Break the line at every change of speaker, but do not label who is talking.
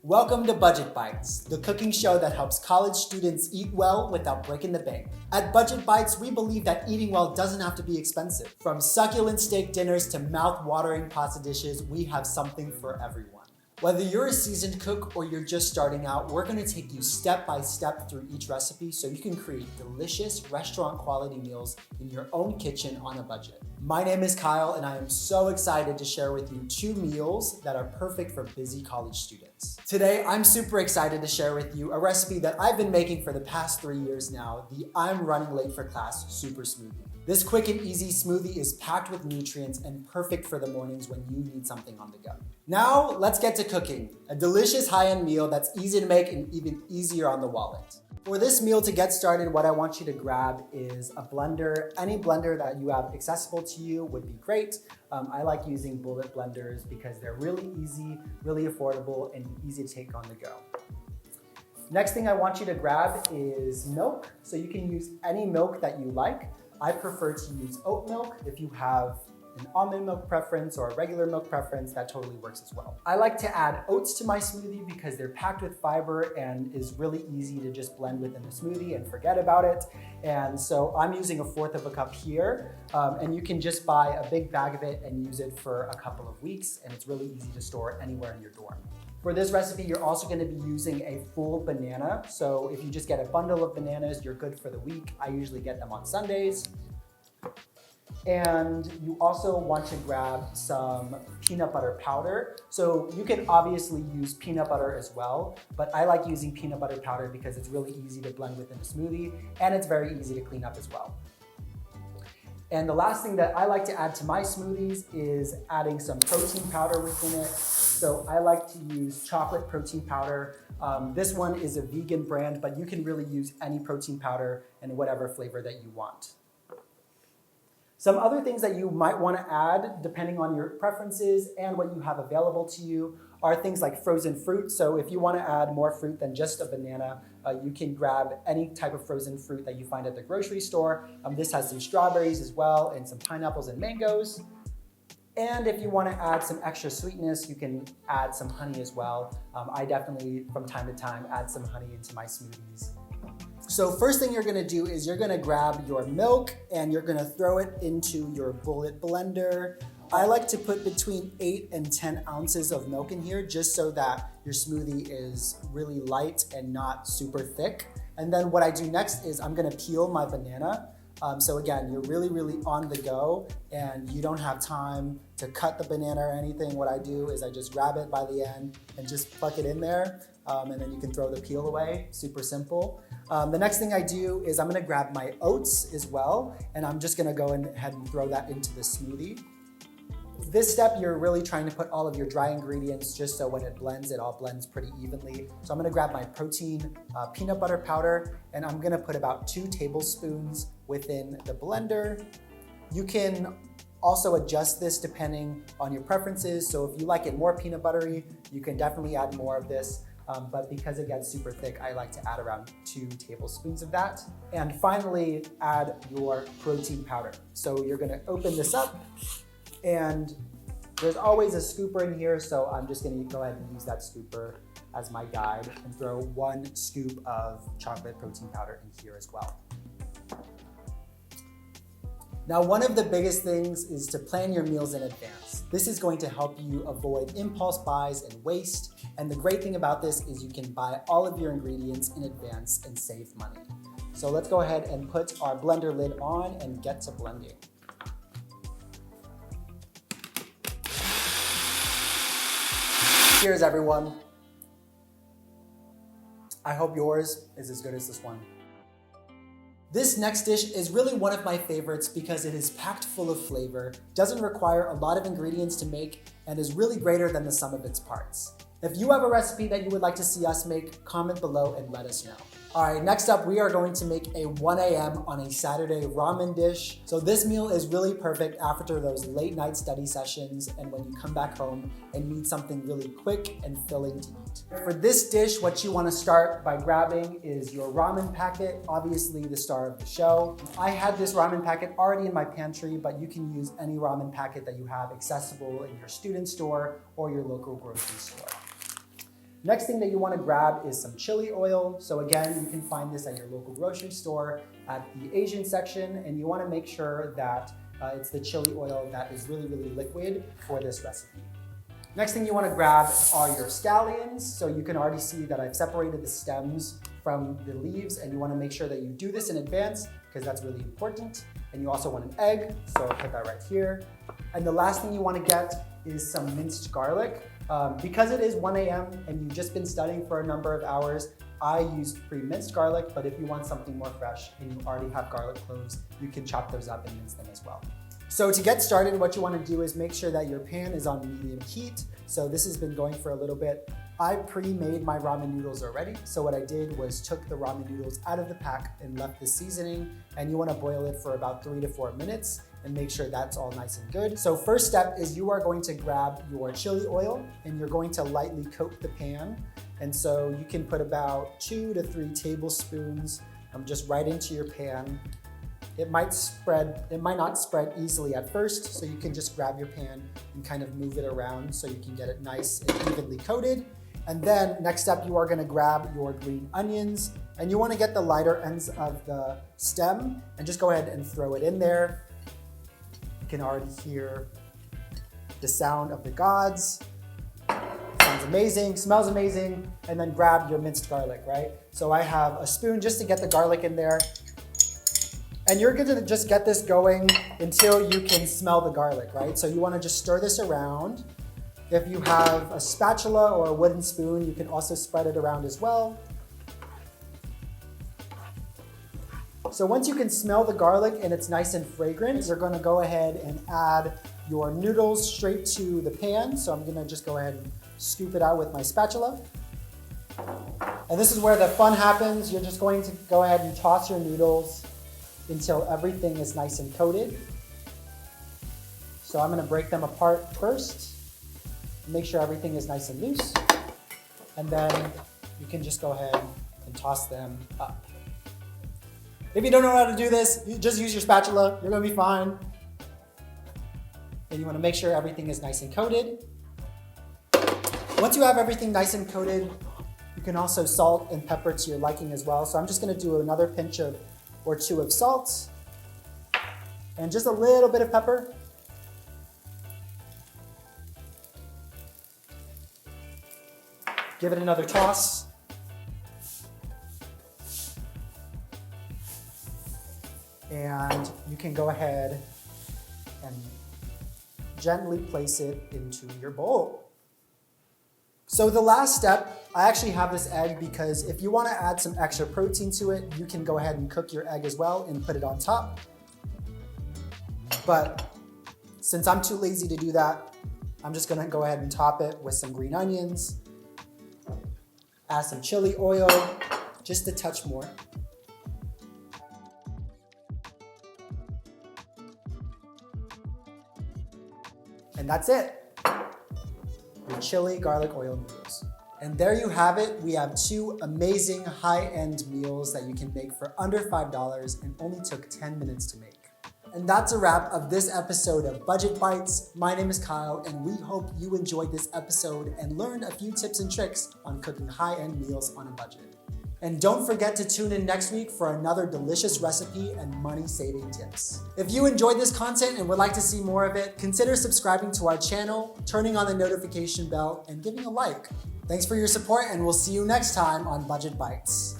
Welcome to Budget Bites, the cooking show that helps college students eat well without breaking the bank. At Budget Bites, we believe that eating well doesn't have to be expensive. From succulent steak dinners to mouth-watering pasta dishes, we have something for everyone. Whether you're a seasoned cook or you're just starting out, we're gonna take you step by step through each recipe so you can create delicious restaurant quality meals in your own kitchen on a budget. My name is Kyle and I am so excited to share with you 2 meals that are perfect for busy college students. Today, I'm super excited to share with you a recipe that I've been making for the past 3 years now, the I'm running late for class super smoothie. This quick and easy smoothie is packed with nutrients and perfect for the mornings when you need something on the go. Now, let's get to cooking. A delicious high-end meal that's easy to make and even easier on the wallet. For this meal to get started, what I want you to grab is a blender. Any blender that you have accessible to you would be great. I like using bullet blenders because they're really easy, really affordable, and easy to take on the go. Next thing I want you to grab is milk. So you can use any milk that you like. I prefer to use oat milk. If you have an almond milk preference or a regular milk preference, that totally works as well. I like to add oats to my smoothie because they're packed with fiber and is really easy to just blend within the smoothie and forget about it. And so I'm using 1/4 of a cup here, and you can just buy a big bag of it and use it for a couple of weeks, and it's really easy to store anywhere in your dorm. For this recipe, you're also going to be using a full banana. So if you just get a bundle of bananas, you're good for the week. I usually get them on Sundays. And you also want to grab some peanut butter powder. So you can obviously use peanut butter as well, but I like using peanut butter powder because it's really easy to blend within a smoothie and it's very easy to clean up as well. And the last thing that I like to add to my smoothies is adding some protein powder within it. So I like to use chocolate protein powder. This one is a vegan brand, but you can really use any protein powder in whatever flavor that you want. Some other things that you might want to add, depending on your preferences and what you have available to you, are things like frozen fruit. So if you want to add more fruit than just a banana, you can grab any type of frozen fruit that you find at the grocery store. This has some strawberries as well and some pineapples and mangoes. And if you want to add some extra sweetness, you can add some honey as well. I definitely, from time to time, add some honey into my smoothies. So first thing you're gonna do is you're gonna grab your milk and you're gonna throw it into your bullet blender. I like to put between 8 and 10 ounces of milk in here just so that your smoothie is really light and not super thick. And then what I do next is I'm gonna peel my banana. So again, you're really on the go and you don't have time to cut the banana or anything. What I do is I just grab it by the end and just pluck it in there. And then you can throw the peel away, super simple. The next thing I do is I'm gonna grab my oats as well, and I'm just gonna go ahead and throw that into the smoothie. This step, you're really trying to put all of your dry ingredients just so when it blends, it all blends pretty evenly. So I'm gonna grab my protein peanut butter powder, and I'm gonna put about 2 tablespoons within the blender. You can also adjust this depending on your preferences. So if you like it more peanut buttery, you can definitely add more of this. But because it gets super thick, I like to add around 2 tablespoons of that. And finally, add your protein powder. So you're gonna open this up, and there's always a scooper in here, so I'm just gonna go ahead and use that scooper as my guide and throw 1 scoop of chocolate protein powder in here as well. Now, one of the biggest things is to plan your meals in advance. This is going to help you avoid impulse buys and waste. And the great thing about this is you can buy all of your ingredients in advance and save money. So let's go ahead and put our blender lid on and get to blending. Cheers, everyone. I hope yours is as good as this one. This next dish is really one of my favorites because it is packed full of flavor, doesn't require a lot of ingredients to make, and is really greater than the sum of its parts. If you have a recipe that you would like to see us make, comment below and let us know. All right, next up, we are going to make a 1 a.m. on a Saturday ramen dish. So this meal is really perfect after those late night study sessions and when you come back home and need something really quick and filling to eat. For this dish, what you want to start by grabbing is your ramen packet, obviously the star of the show. I had this ramen packet already in my pantry, but you can use any ramen packet that you have accessible in your student store or your local grocery store. Next thing that you want to grab is some chili oil. So again, you can find this at your local grocery store at the Asian section, and you want to make sure that it's the chili oil that is really, really liquid for this recipe. Next thing you want to grab are your scallions. So you can already see that I've separated the stems from the leaves, and you want to make sure that you do this in advance because that's really important. And you also want an egg, so I'll put that right here. And the last thing you want to get is some minced garlic. Because it is 1 a.m. and you've just been studying for a number of hours, I used pre-minced garlic, but if you want something more fresh and you already have garlic cloves, you can chop those up and mince them as well. So to get started, what you want to do is make sure that your pan is on medium heat. So this has been going for a little bit. I pre-made my ramen noodles already. So what I did was took the ramen noodles out of the pack and left the seasoning, and you want to boil it for about 3 to 4 minutes and make sure that's all nice and good. So first step is you are going to grab your chili oil and you're going to lightly coat the pan. And so you can put about 2 to 3 tablespoons just right into your pan. It might not spread easily at first, so you can just grab your pan and kind of move it around so you can get it nice and evenly coated. And then next step, you are gonna grab your green onions, and you wanna get the lighter ends of the stem and just go ahead and throw it in there. You can already hear the sound of the gods. Sounds amazing, smells amazing. And then grab your minced garlic, right? So I have a spoon just to get the garlic in there. And you're gonna just get this going until you can smell the garlic, right? So you wanna just stir this around. If you have a spatula or a wooden spoon, you can also spread it around as well. So once you can smell the garlic and it's nice and fragrant, you're gonna go ahead and add your noodles straight to the pan. So I'm gonna just go ahead and scoop it out with my spatula. And this is where the fun happens. You're just going to go ahead and toss your noodles until everything is nice and coated. So I'm gonna break them apart first. Make sure everything is nice and loose. And then you can just go ahead and toss them up. If you don't know how to do this, you just use your spatula, you're gonna be fine. And you wanna make sure everything is nice and coated. Once you have everything nice and coated, you can also salt and pepper to your liking as well. So I'm just gonna do another pinch or 2 of salt and just a little bit of pepper. Give it another toss. And you can go ahead and gently place it into your bowl. So the last step, I actually have this egg because if you want to add some extra protein to it, you can go ahead and cook your egg as well and put it on top. But since I'm too lazy to do that, I'm just gonna go ahead and top it with some green onions, add some chili oil, just a touch more. And that's it. Your chili garlic oil noodles. And there you have it. We have 2 amazing high-end meals that you can make for under $5 and only took 10 minutes to make. And that's a wrap of this episode of Budget Bites. My name is Kyle, and we hope you enjoyed this episode and learned a few tips and tricks on cooking high-end meals on a budget. And don't forget to tune in next week for another delicious recipe and money-saving tips. If you enjoyed this content and would like to see more of it, consider subscribing to our channel, turning on the notification bell, and giving a like. Thanks for your support, and we'll see you next time on Budget Bites.